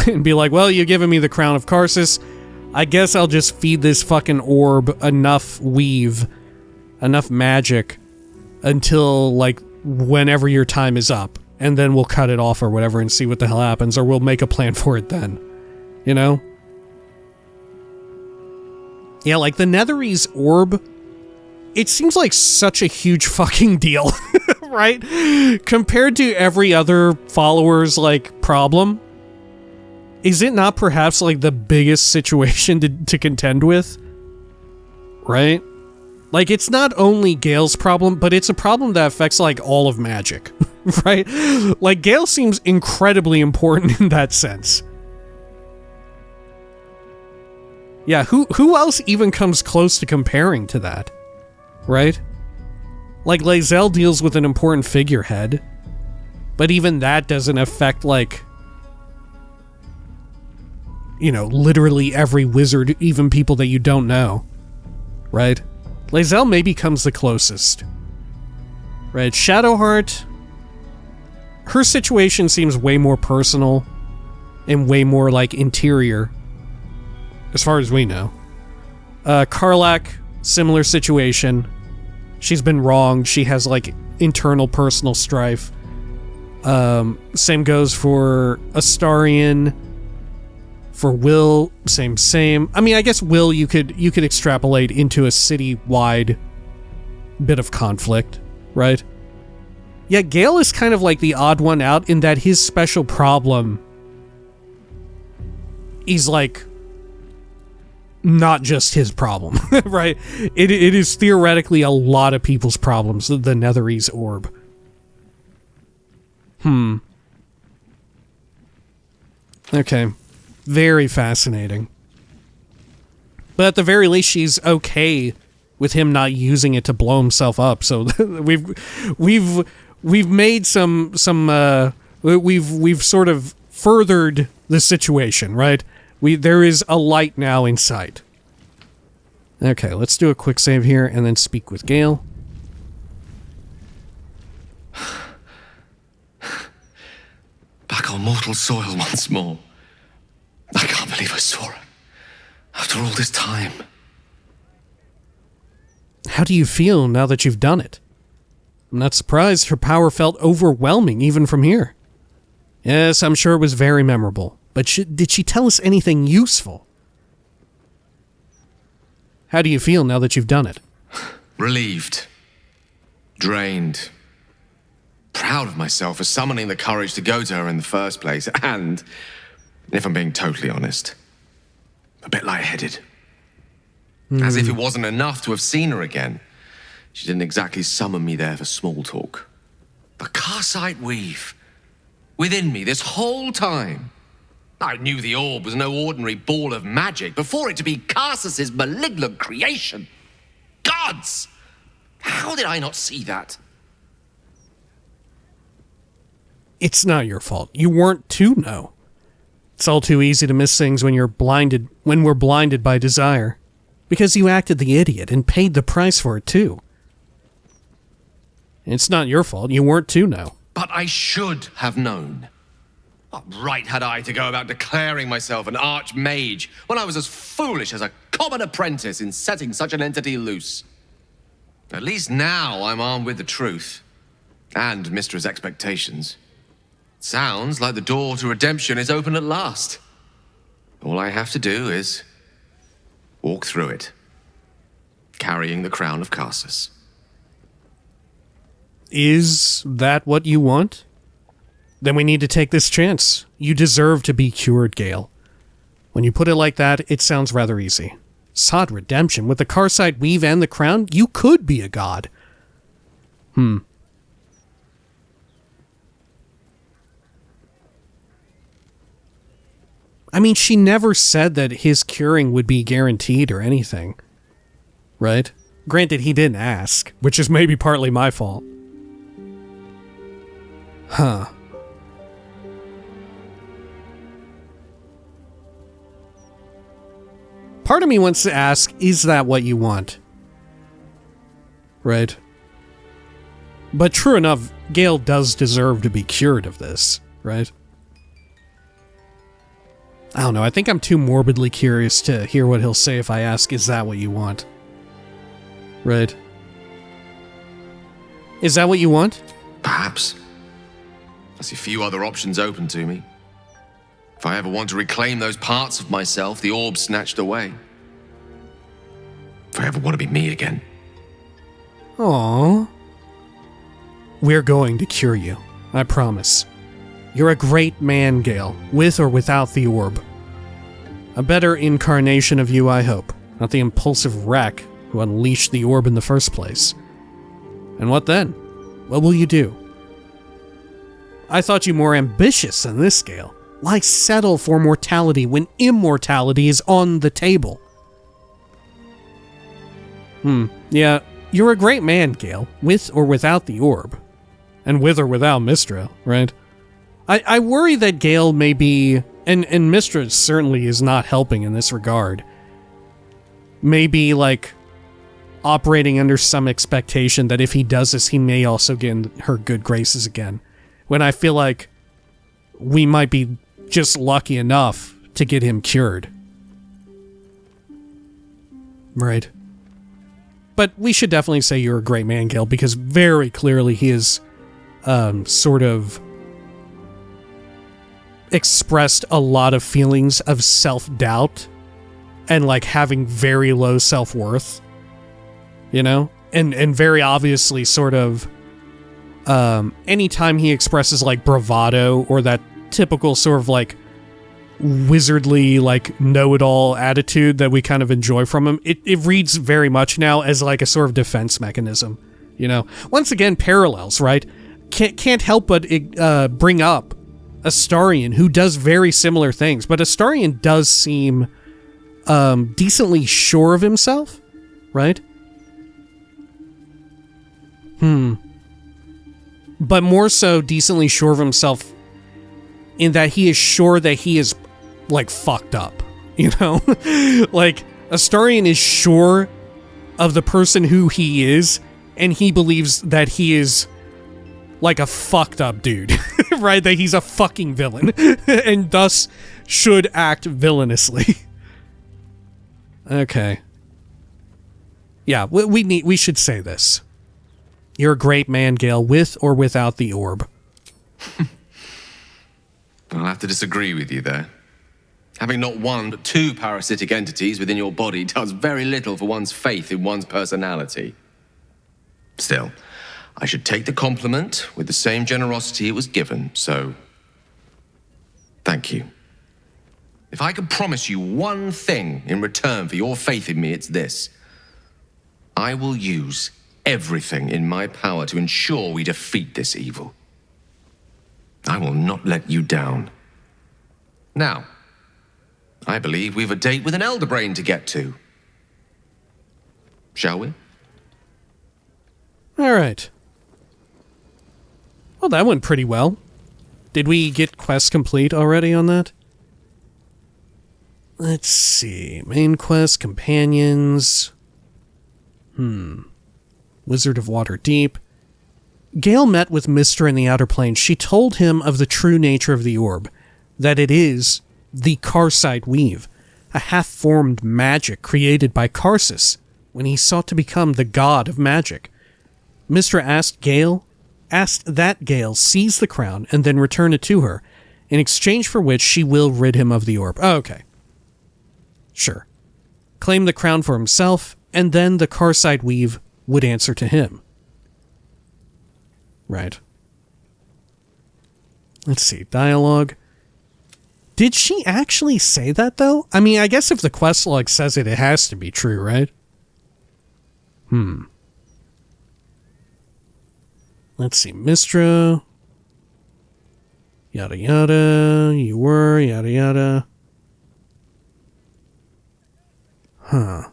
and be like, well, you've given me the crown of Karsus, I guess I'll just feed this fucking orb enough weave, enough magic, until, like, whenever your time is up, and then we'll cut it off or whatever and see what the hell happens, or we'll make a plan for it then. You know? Yeah, like, the Nethery's orb, it seems like such a huge fucking deal, right? Compared to every other follower's, like, problem. Is it not perhaps, like, the biggest situation to contend with? Right? Like, it's not only Gale's problem, but it's a problem that affects, like, all of magic, right? Like, Gale seems incredibly important in that sense. Yeah, who else even comes close to comparing to that, right? Like, Lae'zel deals with an important figurehead, but even that doesn't affect, like, you know, literally every wizard, even people that you don't know, right? Lae'zel maybe comes the closest. Right, Shadowheart, her situation seems way more personal and way more, like, interior, as far as we know. Karlach, similar situation. She's been wronged. She has, like, internal personal strife. Same goes for Astarion. For Will, same. I mean, I guess Will you could extrapolate into a city-wide bit of conflict, right? Yeah, Gale is kind of like the odd one out in that his special problem is, like, not just his problem, right? It is theoretically a lot of people's problems, the Netherese orb. Okay. Very fascinating. But at the very least, she's okay with him not using it to blow himself up. So we've made we've sort of furthered the situation, right? There is a light now in sight. Okay, let's do a quick save here and then speak with Gale. Back on mortal soil once more. I can't believe I saw her. After all this time. How do you feel now that you've done it? I'm not surprised her power felt overwhelming even from here. Yes, I'm sure it was very memorable. But did she tell us anything useful? How do you feel now that you've done it? Relieved. Drained. Proud of myself for summoning the courage to go to her in the first place. And, if I'm being totally honest, a bit lightheaded. As if it wasn't enough to have seen her again. She didn't exactly summon me there for small talk. The Karsite weave. Within me this whole time. I knew the orb was no ordinary ball of magic before it to be Karsus's malignant creation. Gods! How did I not see that? It's not your fault. You weren't to know. It's all too easy to miss things when we're blinded by desire. Because you acted the idiot and paid the price for it too. It's not your fault. You weren't to know. But I should have known. What right had I to go about declaring myself an archmage when I was as foolish as a common apprentice in setting such an entity loose? At least now I'm armed with the truth. And Mystra's expectations. Sounds like the door to redemption is open at last. All I have to do is walk through it, carrying the crown of Karsus. Is that what you want? Then we need to take this chance. You deserve to be cured, Gale. When you put it like that, it sounds rather easy. Sod redemption, with the Karsite weave and the crown, you could be a god. I mean, she never said that his curing would be guaranteed or anything. Right? Granted, he didn't ask, which is maybe partly my fault. Huh. Part of me wants to ask, is that what you want? Right? But true enough, Gale does deserve to be cured of this, right? I don't know, I think I'm too morbidly curious to hear what he'll say if I ask, is that what you want? Right? Is that what you want? Perhaps. I see few other options open to me. If I ever want to reclaim those parts of myself the orb snatched away. If I ever want to be me again. Aww. We're going to cure you, I promise. You're a great man, Gale, with or without the orb. A better incarnation of you, I hope, not the impulsive wreck who unleashed the orb in the first place. And what then? What will you do? I thought you more ambitious than this, Gale. Why settle for mortality when immortality is on the table? Yeah, you're a great man, Gale, with or without the orb. And with or without Mystra, right? I worry that Gale may be, and Mystra certainly is not helping in this regard, may be, like, operating under some expectation that if he does this, he may also get in her good graces again. When I feel like we might be just lucky enough to get him cured. Right. But we should definitely say you're a great man, Gale, because very clearly he is sort of expressed a lot of feelings of self-doubt and like having very low self-worth, you know? And very obviously sort of anytime he expresses like bravado or that typical sort of like wizardly, like, know-it-all attitude that we kind of enjoy from him. It reads very much now as like a sort of defense mechanism, you know? Once again, parallels, right? Can't help but bring up Astarion, who does very similar things, but Astarion does seem decently sure of himself, right? But more so decently sure of himself in that he is sure that he is, like, fucked up, you know? Like, Astarion is sure of the person who he is, and he believes that he is, like, a fucked up dude, right? That he's a fucking villain, and thus should act villainously. Okay. Yeah, we should say this. You're a great man, Gale, with or without the orb. I'll have to disagree with you there. Having not one but two parasitic entities within your body does very little for one's faith in one's personality. Still, I should take the compliment with the same generosity it was given, so thank you. If I could promise you one thing in return for your faith in me, it's this. I will use everything in my power to ensure we defeat this evil. I will not let you down. Now, I believe we've a date with an elder brain to get to. Shall we? All right. Well, that went pretty well. Did we get quest complete already on that? Let's see. Main quest, companions. Wizard of Waterdeep. Gale met with Mystra in the Outer Planes. She told him of the true nature of the orb, that it is the Karsite Weave, a half-formed magic created by Karsus when he sought to become the god of magic. Mystra asked that Gale seize the crown and then return it to her, in exchange for which she will rid him of the orb. Oh, okay. Sure. Claim the crown for himself, and then the Karsite Weave would answer to him. Right. Let's see. Dialogue. Did she actually say that, though? I mean, I guess if the quest log says it, it has to be true, right? Let's see. Mystra. Yada yada. You were. Yada yada. Huh.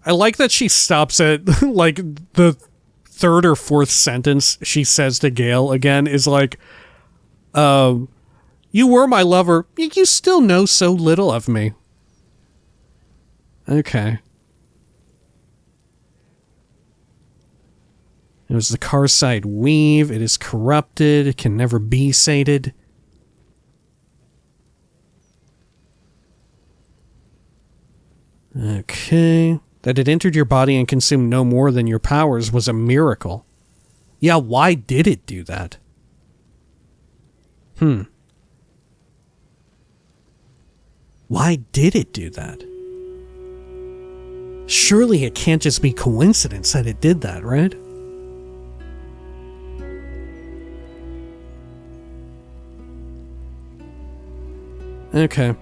I like that she stops at, like, the third or fourth sentence she says to Gale again is like, you were my lover, you still know so little of me. Okay. It was the Karsite Weave. It is corrupted. It can never be sated. Okay. That it entered your body and consumed no more than your powers was a miracle. Yeah, why did it do that? Why did it do that? Surely it can't just be coincidence that it did that, right? Okay.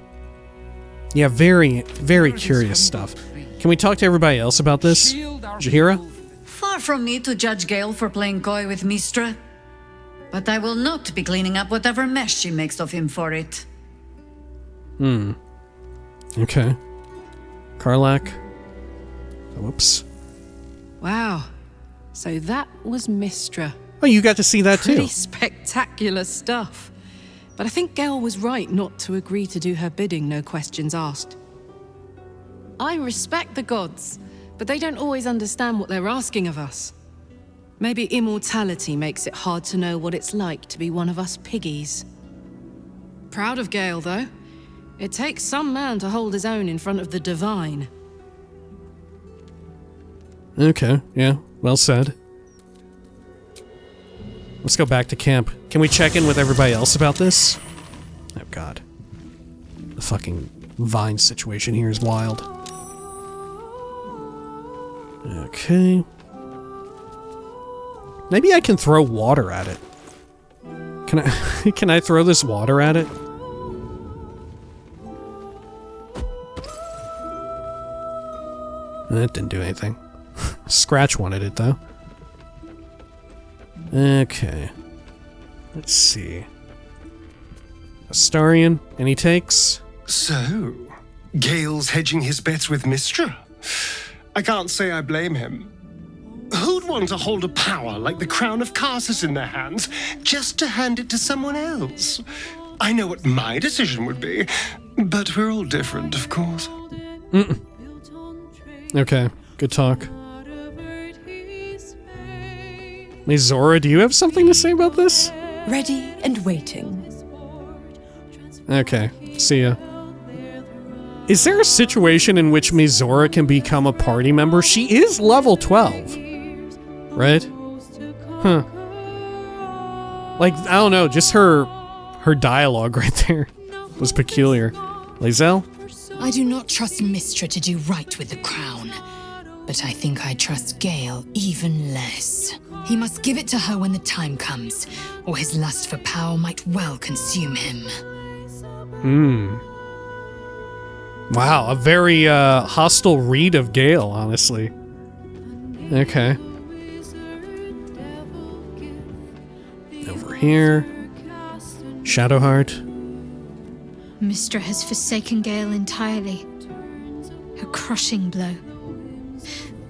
Yeah, very, very curious stuff. Can we talk to everybody else about this? Jaheira? Far from me to judge Gale for playing coy with Mystra, but I will not be cleaning up whatever mess she makes of him for it. Okay. Karlach. Whoops. Wow. So that was Mystra. Oh, you got to see that Pretty too. spectacular stuff. But I think Gale was right not to agree to do her bidding, no questions asked. I respect the gods, but they don't always understand what they're asking of us. Maybe immortality makes it hard to know what it's like to be one of us piggies. Proud of Gale, though. It takes some man to hold his own in front of the divine. Okay, yeah, well said. Let's go back to camp. Can we check in with everybody else about this? Oh god. The fucking vine situation here is wild. Okay. Maybe I can throw water at it. Can Can I throw this water at it? That didn't do anything. Scratch wanted it, though. Okay. Let's see. Astarion, any takes? So, Gale's hedging his bets with Mystra? I can't say I blame him. Who'd want to hold a power like the Crown of Karsus in their hands just to hand it to someone else? I know what my decision would be, but we're all different, of course. Okay, good talk. Mizora, do you have something to say about this? Ready and waiting. Okay, see ya. Is there a situation in which Mizora can become a party member? She is level 12. Right? Huh. Like, I don't know, just her dialogue right there was peculiar. Lae'zel? I do not trust Mystra to do right with the crown, but I think I trust Gale even less. He must give it to her when the time comes, or his lust for power might well consume him. Wow, a very hostile read of Gale, honestly. Okay. Over here. Shadowheart. Mystra has forsaken Gale entirely. A crushing blow.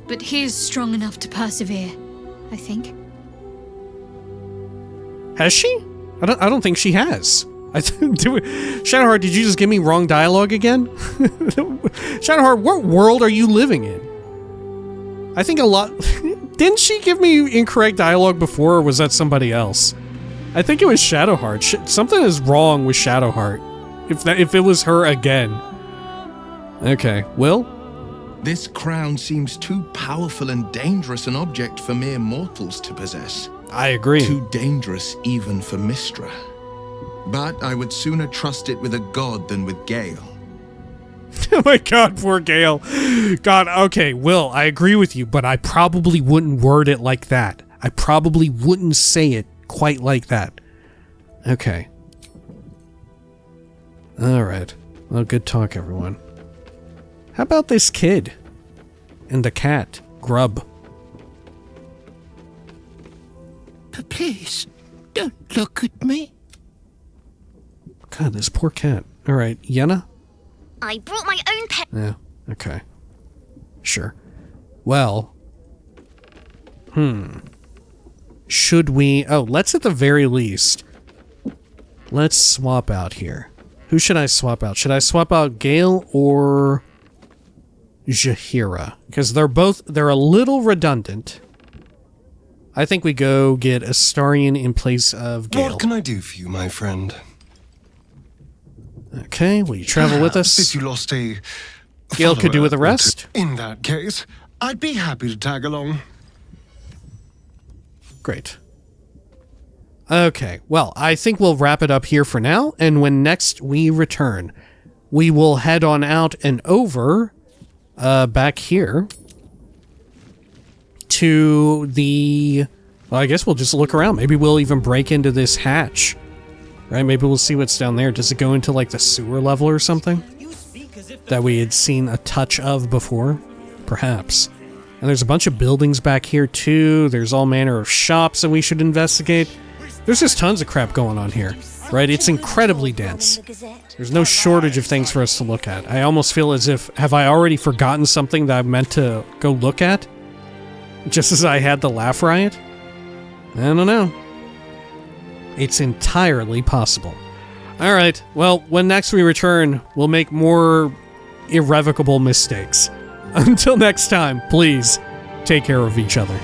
But he is strong enough to persevere, I think. Has she? I don't think she has. Shadowheart, did you just give me wrong dialogue again? Shadowheart, what world are you living in? I think a lot... Didn't she give me incorrect dialogue before, or was that somebody else? I think it was Shadowheart. Something is wrong with Shadowheart. If it was her again. Okay, Will? This crown seems too powerful and dangerous an object for mere mortals to possess. I agree. Too dangerous even for Mystra. But I would sooner trust it with a god than with Gale. Oh my god, poor Gale. God, okay, Will, I agree with you, but I probably wouldn't word it like that. I probably wouldn't say it quite like that. Okay. Alright. Well, good talk, everyone. How about this kid? And the cat, Grub. Please, don't look at me. God, this poor cat. Alright, Yenna? I brought my own pet. Yeah, okay. Sure. Well. Should we... Oh, let's at the very least... Let's swap out here. Who should I swap out? Should I swap out Gale or... Jaheira? Because they're a little redundant. I think we go get Astarion in place of Gale. What can I do for you, my friend? Okay, will you travel with us? If you lost a Gale could do with the rest. In that case, I'd be happy to tag along. Great. Okay, well, I think we'll wrap it up here for now, and when next we return, we will head on out and over, back here, to the... Well, I guess we'll just look around. Maybe we'll even break into this hatch. Right, maybe we'll see what's down there. Does it go into, like, the sewer level or something? That we had seen a touch of before? Perhaps. And there's a bunch of buildings back here, too. There's all manner of shops that we should investigate. There's just tons of crap going on here, right? It's incredibly dense. There's no shortage of things for us to look at. I almost feel as if, have I already forgotten something that I meant to go look at? Just as I had the laugh riot? I don't know. It's entirely possible. Alright, well, when next we return, we'll make more irrevocable mistakes. Until next time, please, take care of each other.